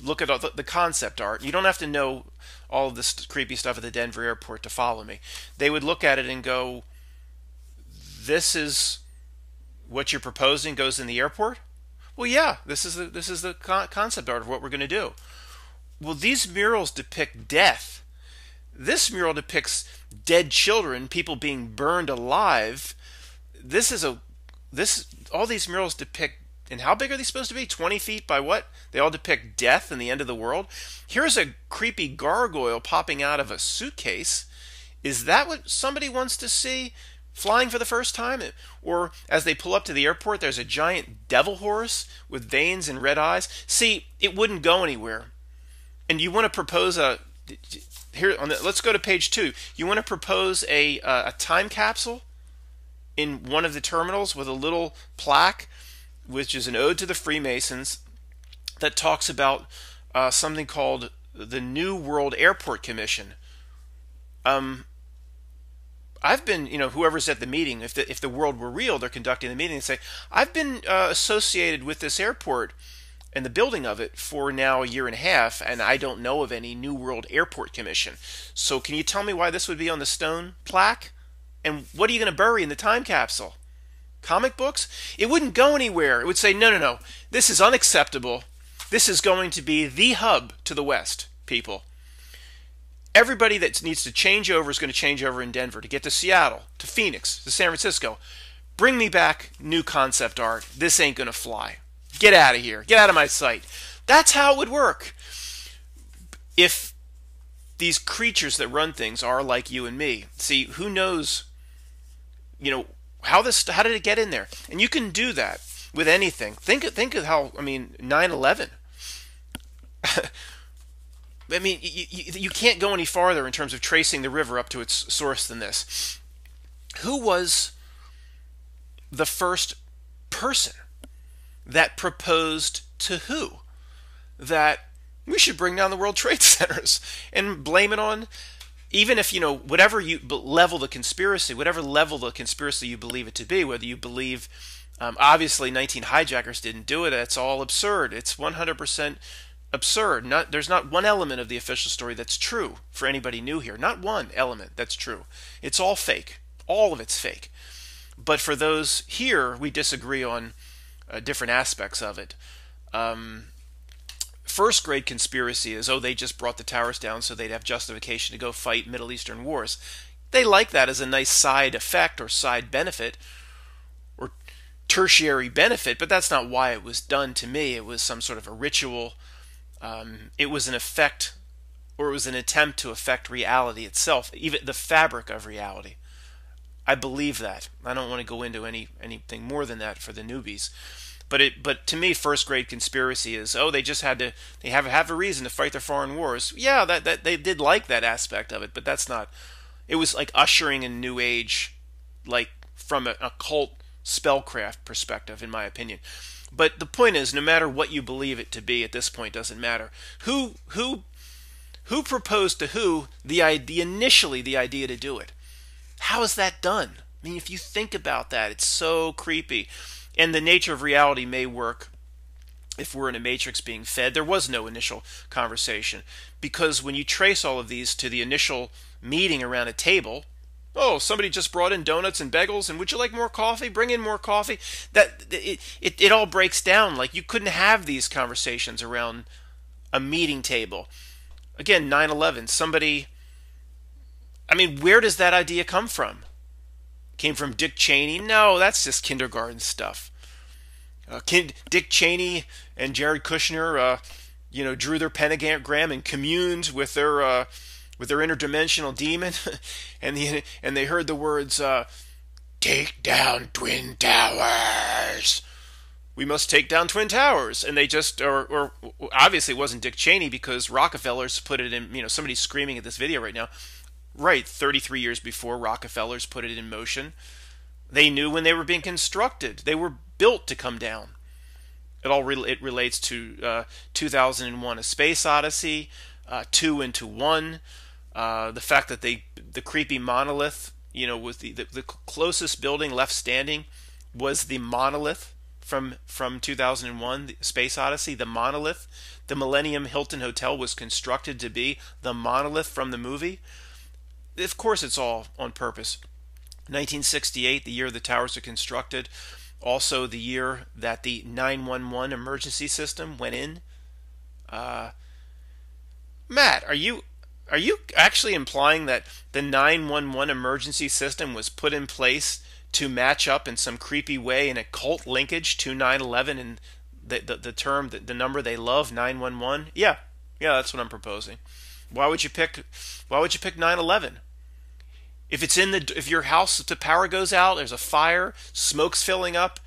look at all the concept art. You don't have to know all of this creepy stuff at the Denver airport to follow me. They would look at it and go, this is what you're proposing goes in the airport? Well, yeah, this is the concept art of what we're going to do. Well, these murals depict death. This mural depicts dead children, people being burned alive. All these murals depict, and how big are these supposed to be? 20 feet by what? They all depict death and the end of the world. Here's a creepy gargoyle popping out of a suitcase. Is that what somebody wants to see flying for the first time? Or as they pull up to the airport, there's a giant devil horse with veins and red eyes. See, it wouldn't go anywhere. And you want to propose let's go to page 2. You want to propose a time capsule in one of the terminals with a little plaque, which is an ode to the Freemasons, that talks about something called the New World Airport Commission. I've been, whoever's at the meeting, if the world were real, they're conducting the meeting and say, I've been associated with this airport and the building of it for now a year and a half, and I don't know of any New World Airport Commission. So can you tell me why this would be on the stone plaque? And what are you going to bury in the time capsule? Comic books? It wouldn't go anywhere. It would say, no, this is unacceptable. This is going to be the hub to the West, people. Everybody that needs to change over is going to change over in Denver to get to Seattle, to Phoenix, to San Francisco. Bring me back new concept art. This ain't going to fly. Get out of here. Get out of my sight. That's how it would work. If these creatures that run things are like you and me. See, who knows, how did it get in there? And you can do that with anything. Think of how, 9/11. You can't go any farther in terms of tracing the river up to its source than this. Who was the first person that proposed to who that we should bring down the World Trade Centers and blame it on, even if, whatever level the conspiracy you believe it to be, whether you believe, obviously 19 hijackers didn't do it, that's all absurd. It's 100% absurd. There's not one element of the official story that's true for anybody new here. Not one element that's true. It's all fake. All of it's fake. But for those here, we disagree on different aspects of it. First grade conspiracy is, they just brought the towers down so they'd have justification to go fight Middle Eastern wars. They like that as a nice side effect or side benefit or tertiary benefit, but that's not why it was done to me. It was some sort of a ritual. It was an effect, or it was an attempt to affect reality itself, even the fabric of reality. I believe that. I don't want to go into anything more than that for the newbies. But to me, first grade conspiracy is, oh, they just had to, they have a reason to fight their foreign wars. Yeah, that they did like that aspect of it, but that's not. It was like ushering in New Age, like from a occult spellcraft perspective, in my opinion. But the point is, no matter what you believe it to be, at this point, doesn't matter. Who proposed to who initially the idea to do it? How is that done? I mean, if you think about that, it's so creepy. And the nature of reality may work if we're in a matrix being fed. There was no initial conversation, because when you trace all of these to the initial meeting around a table, oh, somebody just brought in donuts and bagels, and would you like more coffee? Bring in more coffee. That it all breaks down. Like, you couldn't have these conversations around a meeting table. Again, 9/11. Somebody. I mean, where does that idea come from? Came from Dick Cheney? No, that's just kindergarten stuff. Dick Cheney and Jared Kushner, drew their pentagram and communed with their interdimensional demon, and they heard the words, "Take down Twin Towers. We must take down Twin Towers." And they just, or obviously it wasn't Dick Cheney, because Rockefellers put it in. Somebody's screaming at this video right now. Right, 33 years before, Rockefellers put it in motion. They knew when they were being constructed. They were built to come down. It relates to 2001: A Space Odyssey, 2 into 1. The fact that the creepy monolith, was the closest building left standing was the monolith from 2001: the Space Odyssey. The monolith, the Millennium Hilton Hotel was constructed to be the monolith from the movie. Of course, it's all on purpose. 1968, the year the towers were constructed, also the year that the 911 emergency system went in. Matt, are you actually implying that the 911 emergency system was put in place to match up in some creepy way in a cult linkage to 9/11 and the number they love, 911? Yeah, that's what I'm proposing. Why would you pick 9/11? If your house, if the power goes out, there's a fire, smoke's filling up,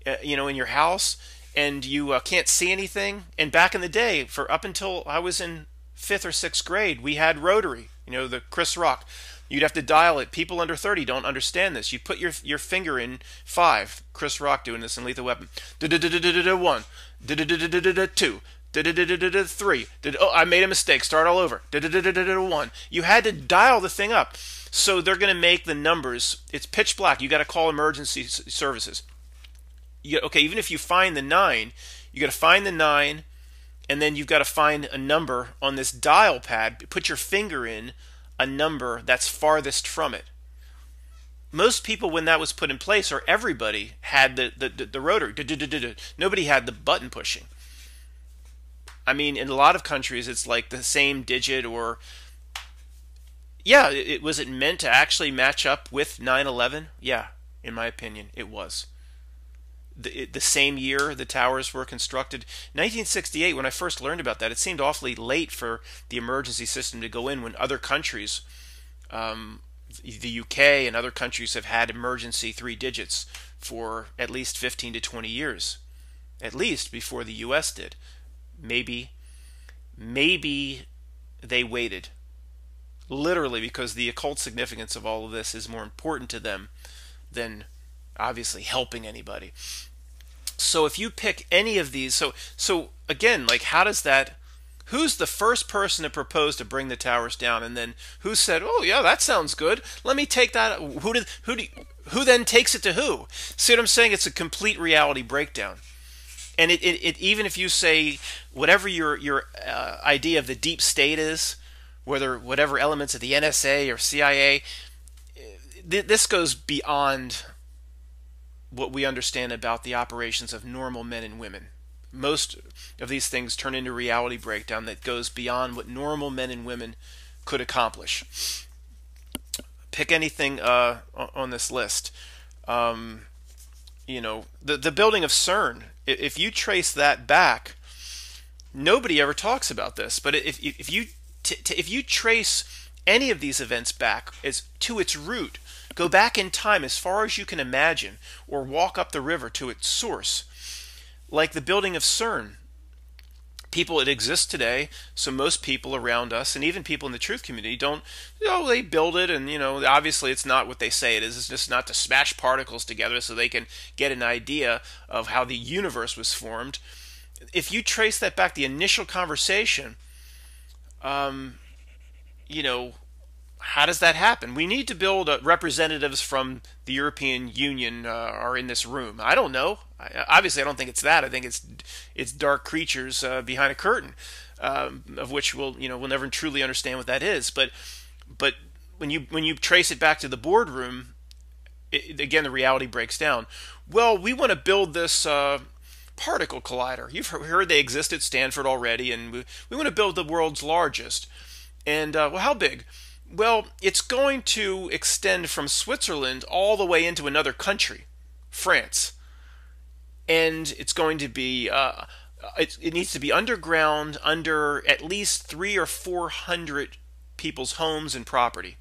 in your house, and you can't see anything. And back in the day, for up until I was in 5th or 6th grade, we had rotary. The Chris Rock. You'd have to dial it. People under 30 don't understand this. You put your finger in 5. Chris Rock doing this in Lethal Weapon. 1, 2. 3. Oh, I made a mistake. Start all over. 1. You had to dial the thing up. So they're going to make the numbers. It's pitch black. You got to call emergency services. Even if you find the 9, you got to find the 9, and then you've got to find a number on this dial pad. Put your finger in a number that's farthest from it. Most people, when that was put in place, or everybody, had the rotary. Nobody had the button pushing. I mean, in a lot of countries, it's like the same digit, or yeah, was it meant to actually match up with 9/11? Yeah, in my opinion, it was. The same year the towers were constructed. 1968, when I first learned about that, it seemed awfully late for the emergency system to go in when other countries, the UK and other countries, have had emergency 3 digits for at least 15 to 20 years. At least before the US did. Maybe they waited. Literally, because the occult significance of all of this is more important to them than obviously helping anybody. So if you pick any of these, so again, like, how does that, who's the first person to propose to bring the towers down, and then who said, oh yeah, that sounds good, let me take that, who then takes it to who? See what I'm saying? It's a complete reality breakdown. And it even if you say whatever your idea of the deep state is, whatever elements of the NSA or CIA, this goes beyond what we understand about the operations of normal men and women. Most of these things turn into reality breakdown that goes beyond what normal men and women could accomplish. Pick anything on this list. The building of CERN. If you trace that back, nobody ever talks about this. But if you trace any of these events back to its root, go back in time as far as you can imagine, or walk up the river to its source, like the building of CERN. People, it exists today, so most people around us, and even people in the truth community, don't, they build it, and, obviously it's not what they say it is. It's just not to smash particles together so they can get an idea of how the universe was formed. If you trace that back, the initial conversation, you know, how does that happen? We need to build representatives from the European Union are in this room. I don't know. Obviously, I don't think it's that. I think it's dark creatures behind a curtain, of which we'll never truly understand what that is. But when you trace it back to the boardroom, again the reality breaks down. Well, we want to build this particle collider. You've heard they exist at Stanford already, and we want to build the world's largest. And well, how big? Well, it's going to extend from Switzerland all the way into another country, France. And it's going to be, it needs to be underground, under at least 300 or 400 people's homes and property.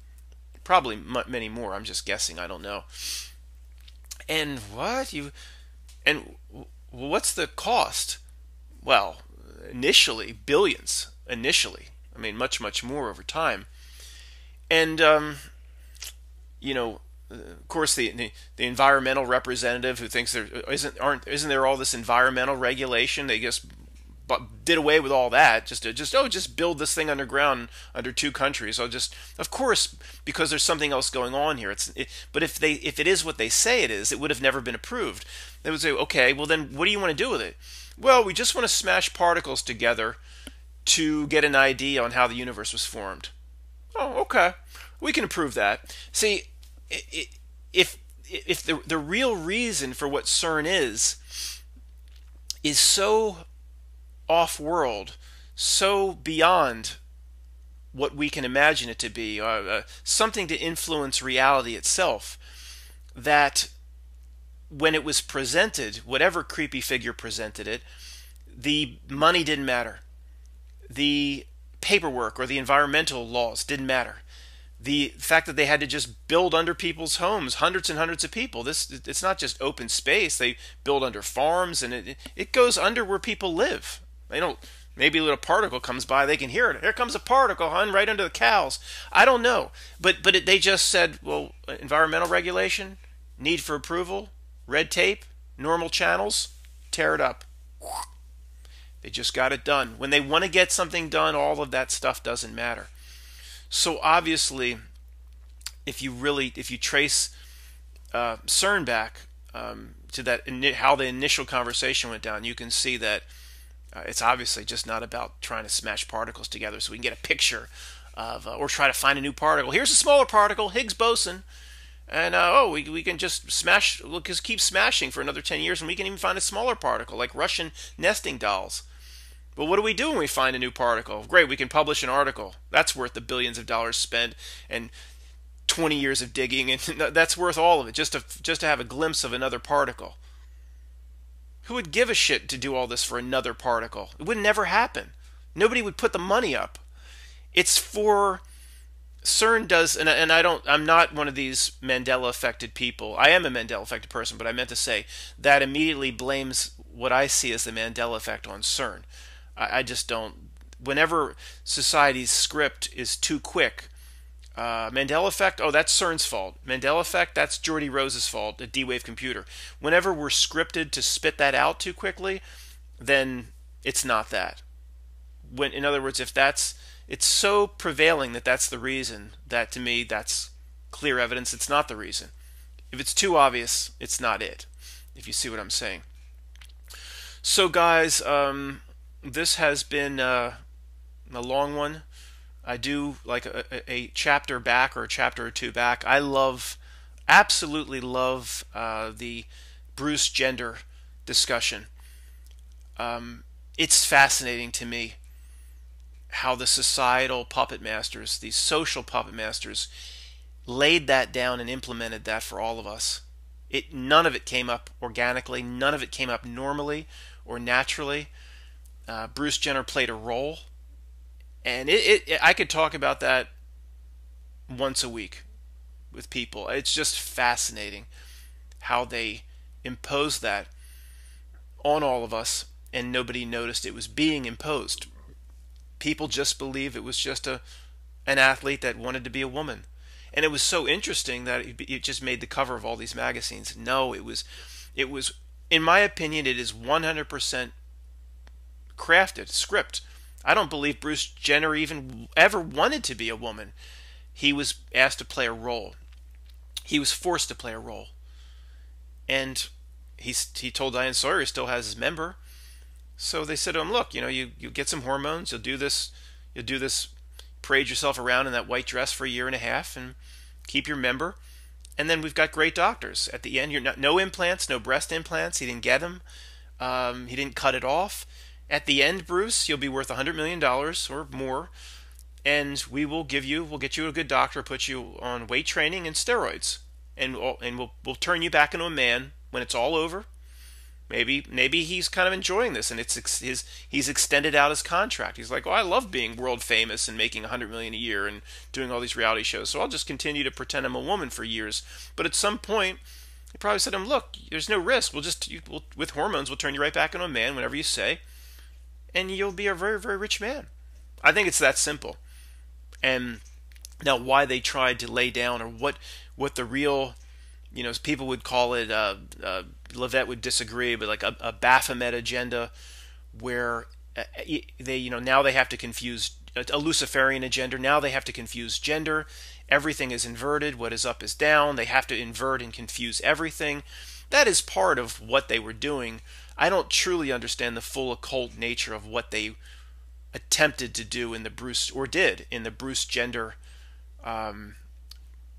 Probably many more, I'm just guessing, I don't know. And what's the cost? Well, initially, billions, initially. I mean, much, much more over time. And, of course, the environmental representative who thinks isn't there all this environmental regulation? They just did away with all that just build this thing underground under two countries. Of course, because there's something else going on here. But if it is what they say it is, it would have never been approved. They would say, okay, well then, what do you want to do with it? Well, we just want to smash particles together to get an idea on how the universe was formed. Oh, okay. We can approve that. See, if the real reason for what CERN is so off-world, so beyond what we can imagine it to be, something to influence reality itself, that when it was presented, whatever creepy figure presented it, the money didn't matter. The paperwork or the environmental laws didn't matter. The fact that they had to just build under people's homes, hundreds and hundreds of people. It's not just open space. They build under farms, and it goes under where people live. They don't. Maybe a little particle comes by, they can hear it. Here comes a particle, hon, right under the cows. I don't know, but they just said, well, environmental regulation, need for approval, red tape, normal channels, tear it up. They just got it done. When they want to get something done, all of that stuff doesn't matter. So obviously, if you trace CERN back to that how the initial conversation went down, you can see that it's obviously just not about trying to smash particles together so we can get a picture of, or try to find a new particle. Here's a smaller particle, Higgs boson, and we can just smash. We'll just keep smashing for another 10 years, and we can even find a smaller particle, like Russian nesting dolls. But what do we do when we find a new particle? Great, we can publish an article. That's worth the billions of dollars spent and 20 years of digging, and that's worth all of it just to have a glimpse of another particle. Who would give a shit to do all this for another particle? It would never happen. Nobody would put the money up. It's for CERN does, and I'm not one of these Mandela affected people. I am a Mandela affected person, but I meant to say that immediately blames what I see as the Mandela effect on CERN. I just don't. Whenever society's script is too quick, Mandela effect, oh, that's CERN's fault. Mandela effect, that's Geordie Rose's fault, a D-Wave computer. Whenever we're scripted to spit that out too quickly, then it's not that. In other words, it's so prevailing that that's the reason, that to me, that's clear evidence it's not the reason. If it's too obvious, it's not it, if you see what I'm saying. So guys, this has been a long one. I do like a chapter back or a chapter or two back. I absolutely love the Bruce Gender discussion. It's fascinating to me how the societal puppet masters, these social puppet masters, laid that down and implemented that for all of us. None of it came up organically. None of it came up normally or naturally. Bruce Jenner played a role, and I could talk about that once a week with people. It's just fascinating how they impose that on all of us, and nobody noticed it was being imposed. People just believe it was just an athlete that wanted to be a woman. And it was so interesting that it just made the cover of all these magazines. No, it was, in my opinion, it is 100% crafted, script. I don't believe Bruce Jenner even ever wanted to be a woman. He was asked to play a role. He was forced to play a role. And he told Diane Sawyer he still has his member. So they said to him, look, you get some hormones, you'll do this, parade yourself around in that white dress for a year and a half and keep your member. And then we've got great doctors. At the end, no implants, no breast implants. He didn't get them. He didn't cut it off. At the end, Bruce, you'll be worth $100 million or more. And we'll get you a good doctor, put you on weight training and steroids. And we'll turn you back into a man when it's all over. Maybe he's kind of enjoying this, and he's extended out his contract. He's like, I love being world famous and making $100 million a year and doing all these reality shows, so I'll just continue to pretend I'm a woman for years. But at some point, he probably said to him, look, there's no risk. With hormones, we'll turn you right back into a man whenever you say, and you'll be a very, very rich man. I think it's that simple. And now, why they tried to lay down, or what the real, people would call it, Levette would disagree, but like a Baphomet agenda, where they, now they have to confuse a Luciferian agenda. Now they have to confuse gender. Everything is inverted. What is up is down. They have to invert and confuse everything. That is part of what they were doing. I don't truly understand the full occult nature of what they attempted to do in the Bruce Gender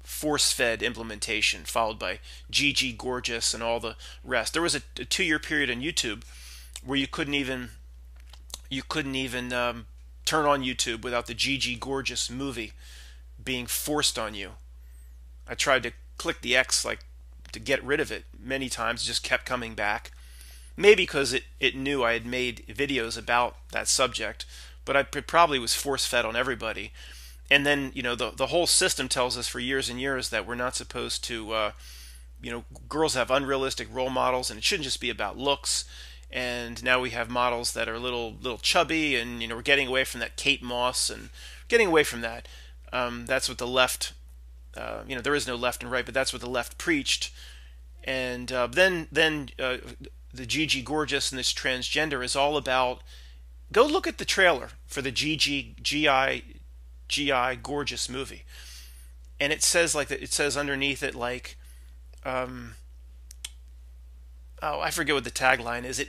force-fed implementation, followed by Gigi Gorgeous and all the rest. There was a 2-year period on YouTube where you couldn't even turn on YouTube without the Gigi Gorgeous movie being forced on you. I tried to click the X to get rid of it many times, it just kept coming back. Maybe because it knew I had made videos about that subject, but it probably was force-fed on everybody. And then, the whole system tells us for years and years that we're not supposed to, girls have unrealistic role models, and it shouldn't just be about looks. And now we have models that are a little chubby, and, we're getting away from that Kate Moss, and getting away from that. That's what the left, there is no left and right, but that's what the left preached. And then the Gigi Gorgeous and this transgender is all about, go look at the trailer for the G.I. Gorgeous movie, and it says it says underneath it I forget what the tagline is.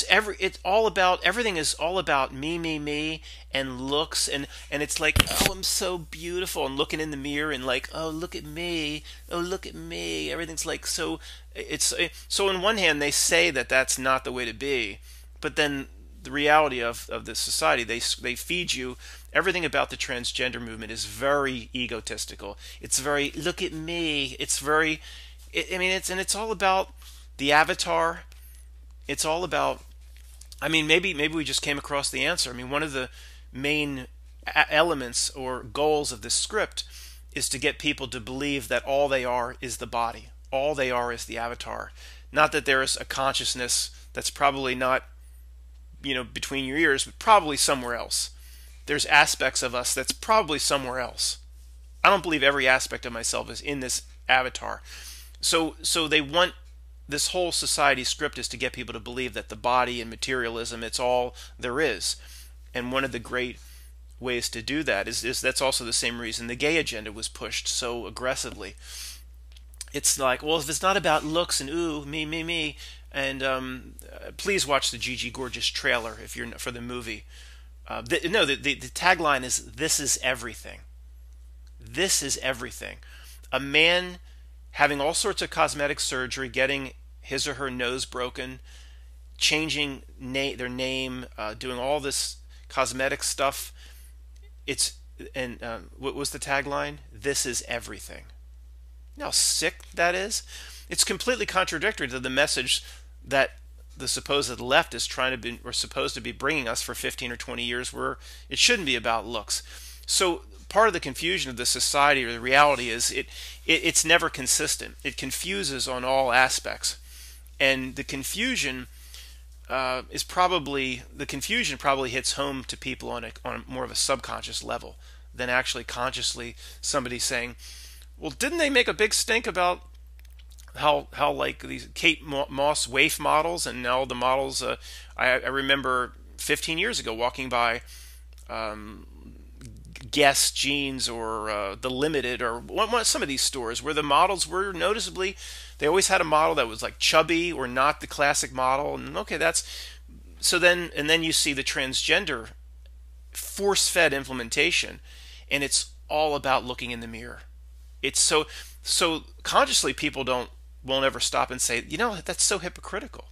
Everything is all about me, and looks, and it's like, oh, I'm so beautiful, and looking in the mirror and like, oh, look at me, everything's like so. So on one hand they say that that's not the way to be, but then the reality of this society, they feed you everything about the transgender movement is very egotistical. It's very, look at me. It's very, it's all about the avatar. It's all about, maybe we just came across the answer. One of the main elements or goals of this script is to get people to believe that all they are is the body. All they are is the avatar. Not that there is a consciousness that's probably not, between your ears, but probably somewhere else. There's aspects of us that's probably somewhere else. I don't believe every aspect of myself is in this avatar. So they want, this whole society script is to get people to believe that the body and materialism, it's all there is. And one of the great ways to do that is that's also the same reason the gay agenda was pushed so aggressively. It's like, well, if it's not about looks and ooh, me, and please watch the Gigi Gorgeous trailer if you're for the movie. The tagline is, "This is everything." This is everything. A man having all sorts of cosmetic surgery, getting his or her nose broken, changing their name, doing all this cosmetic stuff. What was the tagline? This is everything. You know how sick that is? It's completely contradictory to the message that the supposed left is supposed to be bringing us for 15 or 20 years, where it shouldn't be about looks. So part of the confusion of the society, or the reality, is it's never consistent. It confuses on all aspects. And the confusion is probably the confusion probably hits home to people on more of a subconscious level than actually consciously somebody saying, "Well, didn't they make a big stink about how like these Kate Moss waif models and all the models?" I remember 15 years ago walking by Guess Jeans or the Limited or some of these stores where the models were noticeably, they always had a model that was like chubby or not the classic model, and okay, that's so then and then you see the transgender force-fed implementation, and it's all about looking in the mirror. It's so consciously people won't ever stop and say, that's so hypocritical.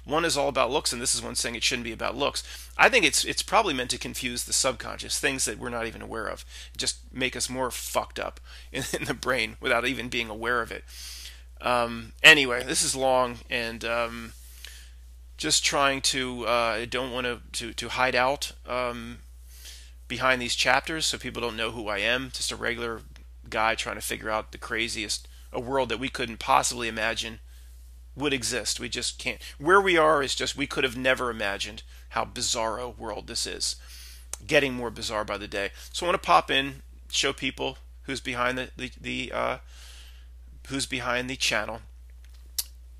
One is all about looks, and this is one saying it shouldn't be about looks. I think it's probably meant to confuse the subconscious, things that we're not even aware of, just make us more fucked up in the brain without even being aware of it. Anyway, this is long, and just trying to I don't want to hide out behind these chapters so people don't know who I am. Just a regular guy trying to figure out the craziest, a world that we couldn't possibly imagine would exist. We just can't. Where we are is just, we could have never imagined how bizarro world this is. Getting more bizarre by the day. So I want to pop in, show people who's behind the who's behind the channel,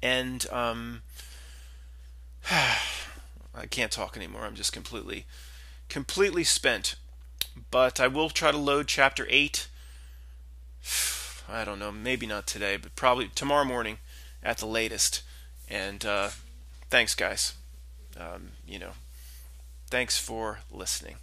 and I can't talk anymore. I'm just completely spent. But I will try to load chapter 8. I don't know, maybe not today, but probably tomorrow morning at the latest. And thanks, guys. Thanks for listening.